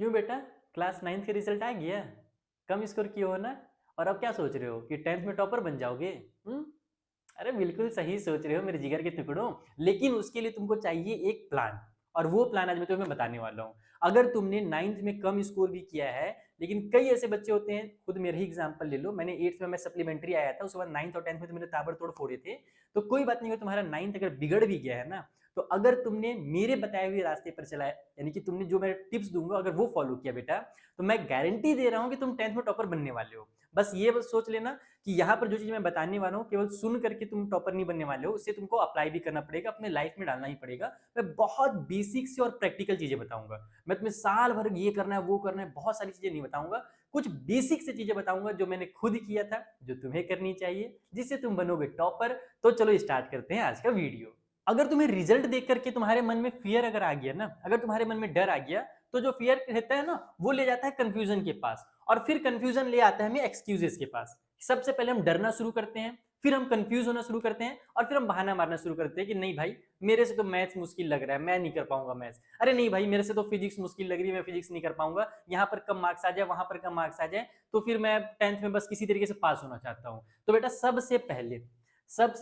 क्यों बेटा, class 9th का रिजल्ट आ गया? कम स्कोर किए हो ना? और अब क्या सोच रहे हो कि 10th में टॉपर बन जाओगे? हुँ? अरे बिल्कुल सही सोच रहे हो मेरे जिगर के टुकड़ों, लेकिन उसके लिए तुमको चाहिए एक प्लान, और वो प्लान आज मैं तुम्हें बताने वाला हूँ। अगर तुमने 9th में कम स्कोर भी किया है, लेकिन कई ऐसे बच्चे होते हैं, खुद मेरे ही एग्जांपल ले लो, मैंने 8th में मैं सप्लीमेंट्री आया था, उसके बाद 9th और 10th में तो मैंने ताबड़तोड़ फोड़े थे। तो कोई बात नहीं, अगर तुम्हारा 9th अगर बिगड़ भी गया है ना, तो अगर तुमने मेरे बताए हुए रास्ते पर चला है, यानी कि तुमने जो मैं टिप्स दूंगा अगर वो फॉलो किया बेटा, तो मैं गारंटी दे रहा हूँ कि तुम 10th में टॉपर बनने वाले हो। बस सोच लेना कि यहाँ पर जो चीज मैं बताने वाला हूँ केवल सुन करके तुम टॉपर नहीं बनने वाले हो, उससे तुमको अप्लाई भी करना पड़ेगा, अपने लाइफ में डालना ही पड़ेगा। मैं बहुत बेसिक से और प्रैक्टिकल चीजें बताऊंगा। मैं तुम्हें साल भर ये करना है वो करना है बहुत सारी चीजें नहीं बताऊंगा। कुछ बेसिक से चीजें बताऊंगा जो मैंने खुद किया था, जो तुम्हें करनी चाहिए, जिससे तुम बनोगे टॉपर। तो चलो स्टार्ट करते हैं आज का वीडियो। अगर तुम्हें रिजल्ट देख करके तुम्हारे मन में फियर अगर आ गया ना, अगर तुम्हारे मन में डर आ गया, तो जो फियर रहता है ना, वो ले जाता है कंफ्यूजन के पास, और फिर कंफ्यूजन ले आता है हमें एक्सक्यूजेस के पास। सबसे पहले हम डरना शुरू करते हैं, फिर हम कंफ्यूज होना शुरू करते हैं, और फिर हम बहाना मारना शुरू करते हैं कि नहीं भाई, मेरे से तो मैथ्स मुश्किल लग रहा है, मैं नहीं कर पाऊंगा मैथ्स। अरे नहीं भाई, मेरे से तो फिजिक्स मुश्किल लग रही है, मैं फिजिक्स नहीं कर पाऊंगा। यहाँ पर कम मार्क्स आ जाए, वहां पर कम मार्क्स आ जाए, तो फिर मैं 10th में बस किसी तरीके से पास होना चाहता हूँ। तो बेटा सबसे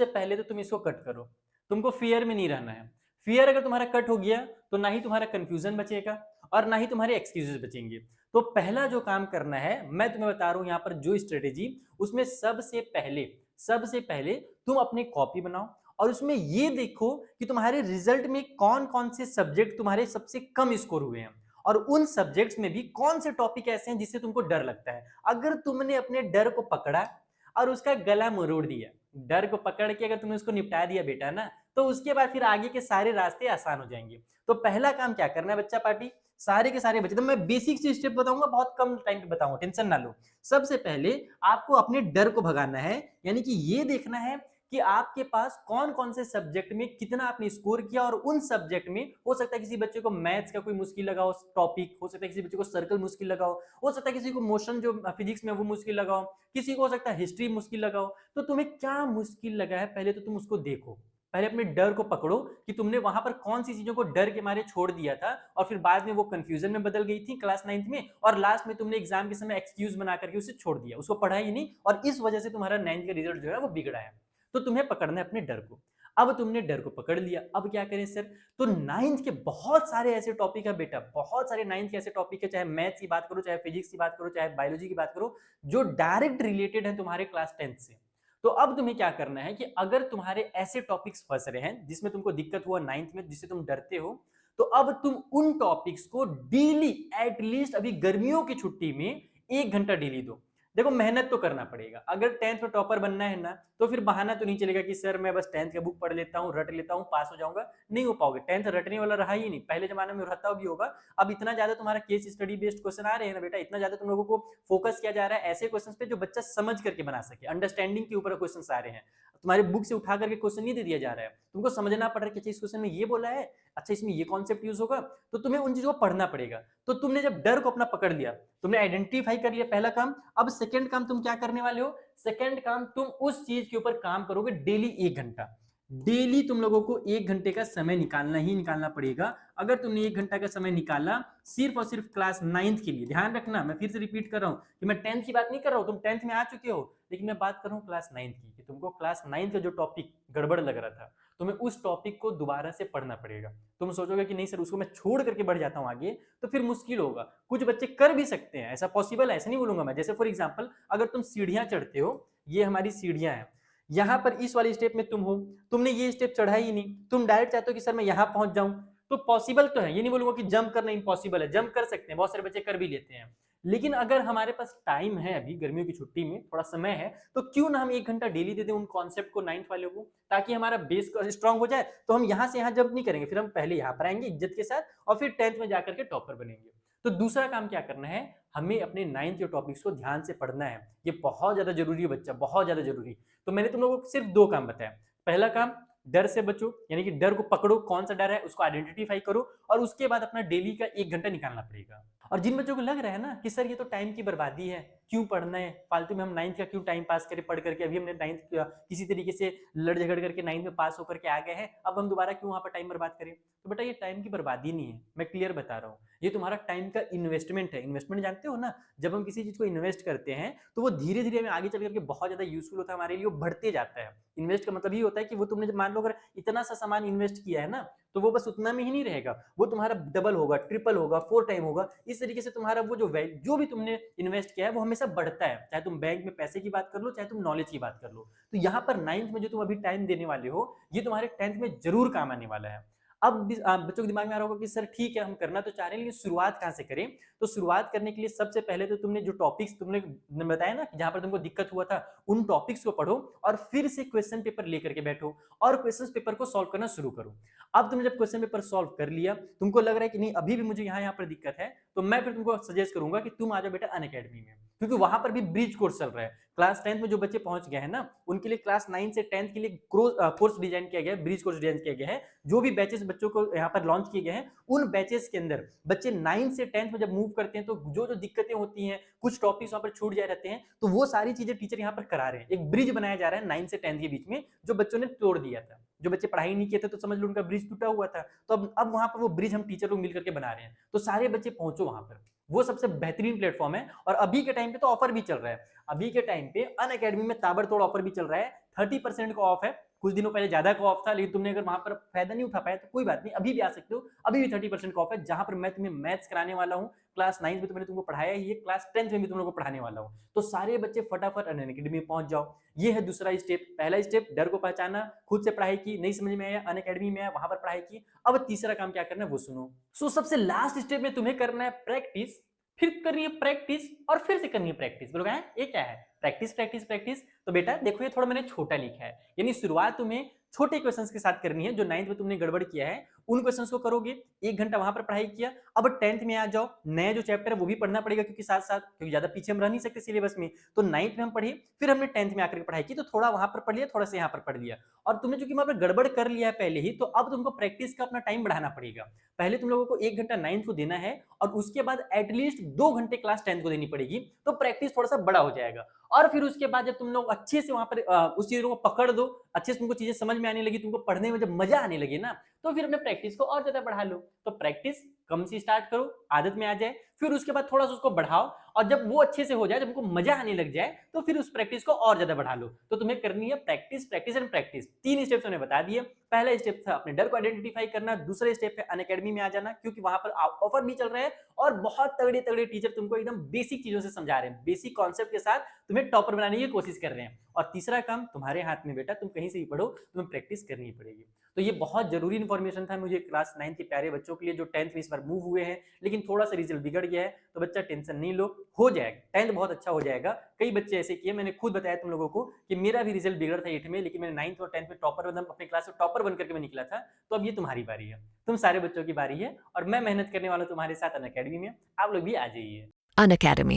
पहले तो तुम इसको कट करो। तुमको फियर में नहीं रहना है। फियर अगर तुम्हारा कट हो गया, तो ना ही तुम्हारा कंफ्यूजन बचेगा, और ना ही तुम्हारे एक्सक्यूजेस बचेंगे। तो पहला जो काम करना है, मैं तुम्हें बता रहा हूं यहां पर जो स्ट्रेटेजी, उसमें सबसे पहले तुम अपनी कॉपी बनाओ, और उसमें ये देखो कि तुम्हारे रिजल्ट में कौन कौन से सब्जेक्ट तुम्हारे सबसे कम स्कोर हुए हैं, और उन सब्जेक्ट्स में भी कौन से टॉपिक ऐसे हैं जिससे तुमको डर लगता है। अगर तुमने अपने डर को पकड़ा और उसका गला मरोड़ दिया, डर को पकड़ के अगर तुमने उसको निपटा दिया बेटा ना, तो उसके बाद फिर आगे के सारे रास्ते आसान हो जाएंगे। तो पहला काम क्या करना है बच्चा पार्टी, सारे के सारे बच्चे, तो मैं बेसिक से स्टेप बताऊंगा, बहुत कम टाइम पे बताऊंगा, टेंशन ना लो। सबसे पहले आपको अपने डर को भगाना है, यानी कि ये देखना है कि आपके पास कौन कौन से सब्जेक्ट में कितना आपने स्कोर किया, और उन सब्जेक्ट में हो सकता है किसी बच्चे को मैथ्स का कोई मुश्किल लगा हो टॉपिक, हो सकता है किसी बच्चे को सर्कल मुश्किल लगा हो सकता है किसी को मोशन जो फिजिक्स में वो मुश्किल लगा हो, किसी को हो सकता है हिस्ट्री मुश्किल लगा हो। तो तुम्हें क्या मुश्किल लगा है पहले तो तुम उसको देखो, पहले अपने डर को पकड़ो कि तुमने वहां पर कौन सी चीजों को डर के मारे छोड़ दिया था, और फिर बाद में वो कंफ्यूजन में बदल गई थी क्लास 9th में, और लास्ट में तुमने एग्जाम के समय एक्सक्यूज बना करके उसे छोड़ दिया, उसको पढ़ा ही नहीं, और इस वजह से तुम्हारा 9th का रिजल्ट जो है वो बिगड़ा है। तो तुम्हें पकड़ना है अपने डर को। अब तुमने डर को पकड़ लिया, अब क्या करें सर? तो 9th के बहुत सारे ऐसे टॉपिक है बेटा, बहुत सारे 9th के ऐसे टॉपिक है, चाहे मैथ्स की बात करो, चाहे फिजिक्स की बात करो, चाहे बायोलॉजी की बात करो, जो डायरेक्ट रिलेटेड है तुम्हारे क्लास 10th से। तो अब तुम्हें क्या करना है कि अगर तुम्हारे ऐसे टॉपिक्स फंस रहे हैं जिसमें तुमको दिक्कत हुआ 9th में, जिससे तुम डरते हो, तो अब तुम उन टॉपिक्स को डेली, एटलीस्ट अभी गर्मियों की छुट्टी में 1 घंटा डेली दो। देखो मेहनत तो करना पड़ेगा, अगर 10th में टॉपर बनना है ना, तो फिर बहाना तो नहीं चलेगा कि सर मैं बस 10th का बुक पढ़ लेता हूँ, रट लेता हूँ, पास हो जाऊंगा। नहीं हो पाओगे, 10th रटने वाला रहा ही नहीं, पहले जमाने में रहता भी होगा। अब इतना ज्यादा तुम्हारा केस स्टडी बेस्ड क्वेश्चन आ रहे हैं ना बेटा, इतना ज्यादा तुम लोगों को फोकस किया जा रहा है ऐसे क्वेश्चन पे जो बच्चा समझ करके बना सके, अंडरस्टैंडिंग के ऊपर क्वेश्चन आ रहे हैं। तुम्हारे बुक से उठा करके क्वेश्चन नहीं दे दिया जा रहा है, तुमको समझना पड़ रहा है कि अच्छा इस क्वेश्चन में ये बोला है, अच्छा इसमें ये कॉन्सेप्ट यूज होगा, तो तुम्हें उन चीजों को पढ़ना पड़ेगा। तो तुमने जब डर को अपना पकड़ लिया, तुमने आइडेंटिफाई कर लिया, पहला काम। अब सेकंड काम तुम क्या करने वाले हो? सेकंड काम, तुम उस चीज के ऊपर काम करोगे डेली 1 घंटा। डेली तुम लोगों को 1 घंटे का समय निकालना ही निकालना पड़ेगा। अगर तुमने 1 घंटा का समय निकाला सिर्फ और सिर्फ क्लास 9th के लिए, ध्यान रखना, मैं फिर से रिपीट कर रहा हूं कि मैं 10th की बात नहीं कर रहा हूं, तुम 10th में आ चुके हो, लेकिन मैं बात कर रहा हूं क्लास 9th की, कि तुमको क्लास 9th का जो टॉपिक गड़बड़ लग रहा था, तुम्हें उस टॉपिक को दोबारा से पढ़ना पड़ेगा। तुम सोचोगे कि नहीं सर उसको मैं छोड़ करके बढ़ जाता हूँ आगे, तो फिर मुश्किल होगा। कुछ बच्चे कर भी सकते हैं, ऐसा पॉसिबल है, ऐसा नहीं बोलूंगा मैं। जैसे फॉर एग्जाम्पल, अगर तुम सीढ़ियां चढ़ते हो, ये हमारी सीढ़ियां हैं, यहां पर इस वाली स्टेप में तुम हो, तुमने ये स्टेप चढ़ा ही नहीं, तुम डायरेक्ट चाहते हो कि सर मैं यहां पहुंच जाऊं, तो पॉसिबल तो है, ये नहीं बोलूंगा कि जंप करना इम्पॉसिबल है, जंप कर सकते हैं, बहुत सारे बच्चे कर भी लेते हैं। लेकिन अगर हमारे पास टाइम है, अभी गर्मियों की छुट्टी में थोड़ा समय है, तो क्यों ना हम 1 घंटा डेली दे दें उन कॉन्सेप्ट को 9th वाले को, ताकि हमारा बेस स्ट्रांग हो जाए। तो हम यहाँ से यहाँ जंप नहीं करेंगे, फिर हम पहले यहाँ पर आएंगे इज्जत के साथ, और फिर 10th में जाकर के टॉपर बनेंगे। तो दूसरा काम क्या करना है, हमें अपने 9th के टॉपिक्स को ध्यान से पढ़ना है। ये बहुत ज्यादा जरूरी है बच्चा, बहुत ज्यादा जरूरी। तो मैंने तुम लोगों को सिर्फ 2 काम बताया। पहला काम, डर से बचो, यानी कि डर को पकड़ो, कौन सा डर है उसको आइडेंटिफाई करो, और उसके बाद अपना डेली का 1 घंटा निकालना पड़ेगा। और जिन बच्चों को लग रहा है ना कि सर ये तो टाइम की बर्बादी है, क्यों पढ़ना है फालतू में, हम 9th का क्यों टाइम पास करें पढ़ करके, अभी हमने 9th किसी तरीके से लड़ झगड़ करके 9th में पास होकर के आ गए हैं, अब हम दोबारा क्यों वहां पर टाइम बर्बाद करें। तो बेटा ये टाइम की बर्बादी नहीं है, मैं क्लियर बता रहा हूँ, ये तुम्हारा टाइम का इन्वेस्टमेंट है। इन्वेस्टमेंट जानते हो ना, जब हम किसी चीज को इन्वेस्ट करते हैं तो वो धीरे धीरे हमें आगे चल करके बहुत ज्यादा यूजफुल होता है हमारे लिए, वो बढ़ते जाता है। इन्वेस्ट का मतलब ये होता है कि वो तुमने जब मान लो अगर इतना सा सामान इन्वेस्ट किया है ना, तो वो बस उतना में ही नहीं रहेगा, वो तुम्हारा डबल होगा, ट्रिपल होगा, 4 टाइम होगा। इस तरीके से तुम्हारा वो जो भी तुमने इन्वेस्ट किया है वो हमेशा बढ़ता है, चाहे तुम बैंक में पैसे की बात कर लो, चाहे तुम नॉलेज की बात कर लो। तो यहाँ पर 9th में जो तुम अभी टाइम देने वाले हो, ये तुम्हारे 10th में जरूर काम आने वाला है। अब बच्चों के दिमाग में आ रहा होगा कि सर ठीक है हम करना तो चाह रहे हैं, लेकिन शुरुआत कहाँ से करें। तो शुरुआत करने के लिए सबसे पहले तो तुमने जो टॉपिक्स तुमने बताया ना जहां पर तुमको दिक्कत हुआ था, उन टॉपिक्स को पढ़ो और फिर से क्वेश्चन पेपर लेकर के बैठो और क्वेश्चन पेपर को सॉल्व करना शुरू करो। अब तुमने जब क्वेश्चन पेपर सॉल्व कर लिया, तुमको लग रहा है कि नहीं अभी भी मुझे यहाँ पर दिक्कत है, तो मैं फिर तुमको सजेस्ट करूंगा कि तुम आ जाओ बेटा अनअकैडमी में, क्योंकि वहां पर भी ब्रिज कोर्स चल रहा है। क्लास 10th में जो बच्चे पहुंच गए हैं ना, उनके लिए क्लास 9 से 10th के लिए कोर्स डिजाइन किया गया है, ब्रिज कोर्स डिजाइन किया गया है। जो भी बैचेस बच्चों को यहाँ पर लॉन्च किए गए हैं, उन बैचेस के अंदर बच्चे 9 से 10th में जब मूव करते हैं तो जो जो दिक्कतें होती हैं, कुछ टॉपिक्स वहां पर छूट जाए रहते हैं, तो वो सारी चीजें टीचर यहाँ पर करा रहे हैं। एक ब्रिज बनाया जा रहा है 9 से 10th के बीच में, जो बच्चों ने तोड़ दिया था। जो बच्चे पढ़ाई नहीं किए थे तो समझ लो उनका ब्रिज टूटा हुआ था, तो अब वहां पर वो ब्रिज हम टीचर लोग मिलकर के बना रहे हैं। तो सारे बच्चे पहुंचो वहां पर, वो सबसे बेहतरीन प्लेटफॉर्म है। और अभी के टाइम पे तो ऑफर भी चल रहा है, अभी के टाइम पे अनअकैडमी में ताबड़तोड़ ऑफर भी चल रहा है, 30% का ऑफ है। कुछ दिनों पहले ज्यादा का ऑफ था, लेकिन तुमने अगर वहां पर फायदा नहीं उठा पाया तो कोई बात नहीं, अभी भी आ सकते हो, अभी भी 30% का ऑफ है। जहां पर मैं तुम्हें मैथ्स कराने वाला हूँ, क्लास 9 में तो मैंने तुमको पढ़ाया ही है, क्लास 10th में भी तुम लोगों को पढ़ाने वाला हूँ। तो सारे बच्चे फटाफट अनअकैडमी में पहुंच जाओ। ये है दूसरा स्टेप। पहला स्टेप डर को पहचाना, खुद से पढ़ाई की, नहीं समझ में आया अनअकैडमी में आया, वहां पर पढ़ाई की। अब तीसरा काम क्या करना है वो सुनो। सबसे लास्ट स्टेप में तुम्हें करना है प्रैक्टिस, फिर करनी है प्रैक्टिस और फिर से करनी है प्रैक्टिस। बोलोगे ये क्या है प्रैक्टिस प्रैक्टिस प्रैक्टिस? तो बेटा देखो ये थोड़ा मैंने छोटा लिखा है, यानी शुरुआत तुम्हें छोटे क्वेश्चंस के साथ करनी है। जो 9th में तुमने गड़बड़ किया है उन क्वेश्चंस को करोगे, 1 घंटा वहां पर पढ़ाई किया। अब 10th में आ जाओ, नया जो चैप्टर है वो भी पढ़ना पड़ेगा, क्योंकि साथ साथ, क्योंकि ज्यादा पीछे हम रह नहीं सकते सिलेबस में। तो 9th में हम पढ़े, फिर हमने 10th में आकर के पढ़ाई की, तो थोड़ा वहां पर पढ़ लिया, थोड़ा सा यहाँ पर पढ़ लिया। और तुमने चूंकि वहां पर गड़बड़ कर लिया है पहले ही, तो अब तुमको प्रैक्टिस का अपना टाइम बढ़ाना पड़ेगा। पहले तुम लोगों को 1 घंटा 9th को देना है और उसके बाद एटलीस्ट 2 घंटे क्लास 10th को देनी पड़ेगी, तो प्रैक्टिस थोड़ा सा बड़ा हो जाएगा। और फिर उसके बाद जब तुम लोग अच्छे से वहां पर उस चीजों को पकड़ दो, अच्छे से तुमको चीजें समझ में आने लगी, तुमको पढ़ने में जब मजा आने लगे ना, तो फिर अपने प्रैक्टिस को और ज्यादा बढ़ा लो। तो प्रैक्टिस कम से स्टार्ट करो, आदत में आ जाए, फिर उसके बाद थोड़ा सा उसको बढ़ाओ, और जब वो अच्छे से हो जाए, जब तुमको मजा आने लग जाए, तो फिर उस प्रैक्टिस को और ज्यादा बढ़ा लो। तो तुम्हें करनी है practice practice and practice. 3 steps मैंने बता दिए। पहला स्टेप था अपने डर को आइडेंटिफाई करना, दूसरा स्टेप है अनअकैडमी में आ जाना, क्योंकि वहां पर ऑफर भी चल रहा है और बहुत तगड़े तगड़े टीचर तुमको एकदम बेसिक चीजों से समझा रहे हैं, बेसिक कॉन्सेप्ट के साथ तुम्हें टॉपर बनाने की कोशिश कर रहे हैं। और तीसरा काम तुम्हारे हाथ में बेटा, तुम कहीं से भी पढ़ो, तुम्हें प्रैक्टिस करनी पड़ेगी। तो ये बहुत जरूरी इंफॉर्मेशन था मुझे क्लास 9 के प्यारे बच्चों के लिए जो 10th में इस बार मूव हुए हैं, लेकिन थोड़ा सा रिजल्ट बिगड़ गया है। तो बच्चा टेंशन नहीं लो, हो जाएगा, 10th बहुत अच्छा हो जाएगा। कई बच्चे ऐसे किए, मैंने खुद बताया तुम लोगों को कि मेरा भी रिजल्ट बिगड़ था 8th में, लेकिन मैंने 9th और 10th में टॉपर, अपने क्लास में टॉपर बनकर के मैं निकला था। तो अब ये तुम्हारी बारी है, तुम सारे बच्चों की बारी है, और मैं मेहनत करने वाला हूं तुम्हारे साथ अनअकैडमी में। आप लोग भी आ जाइए। Unacademy.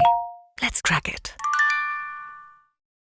Let's crack it.